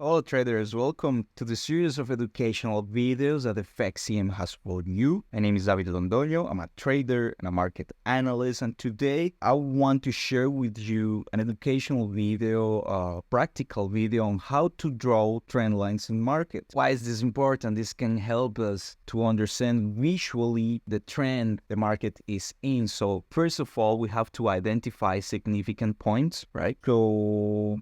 Hello traders, welcome to the series of educational videos that FXCM has for you. My name is David Londoño, I'm a trader and a market analyst, and today I want to share with you an educational video, practical video on how to draw trend lines in markets. Why is this important? This can help us to understand visually the trend the market is in. So first of all, we have to identify significant points, right? So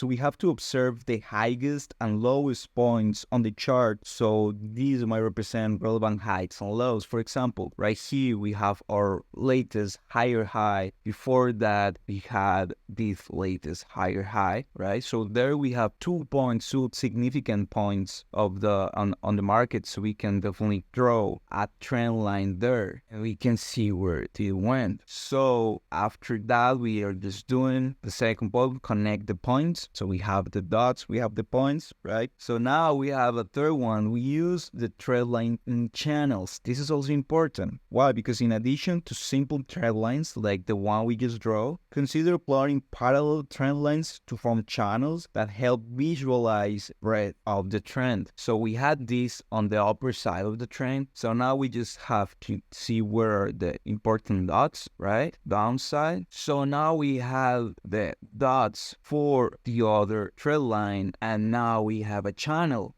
we have to observe the highest and lowest points on the chart. So these might represent relevant heights and lows. For example, right here we have our latest higher high. Before that, we had this latest higher high, right? So there we have 2 points, 2 significant points of the on the market. So we can definitely draw a trend line there, and we can see where it went. So after that, we are just doing the second point, connect the points. So we have the dots, we have the points, right? So now we have a third one. We use the trend line in channels. This is also important. Why? Because in addition to simple trend lines like the one we just draw, consider plotting parallel trend lines to form channels that help visualize breadth of the trend. So we had this on the upper side of the trend. So now we just have to see where are the important dots, right? Downside. So now we have the dots for the other trend line, and now we have a channel.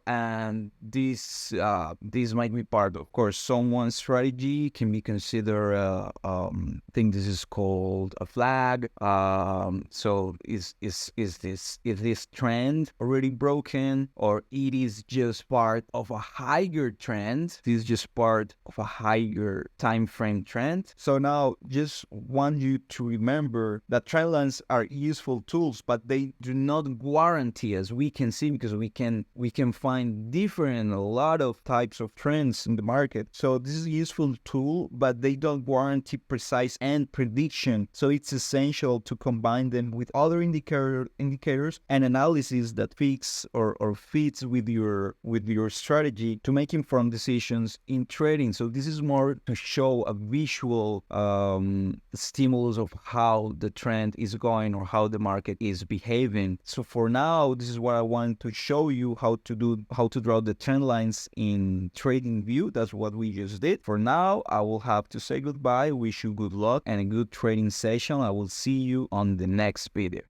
And this might be part, of course, someone's strategy. Can be considered I think this is called a flag. So is this trend already broken, or it is just part of a higher trend? This is just part of a higher time frame trend. So now just want you to remember that trend lines are useful tools, but they do not guarantee, as we can see, because we can find a lot of types of trends in the market. So this is a useful tool, but they don't guarantee precise end prediction. So it's essential to combine them with other indicators and analysis that fits with your strategy to make informed decisions in trading. So this is more to show a visual stimulus of how the trend is going or how the market is behaving. So for now, this is what I want to show you, how to draw the trend lines in trading view. That's what we just did. For now, I will have to say goodbye. Wish you good luck and a good trading session. I will see you on the next video.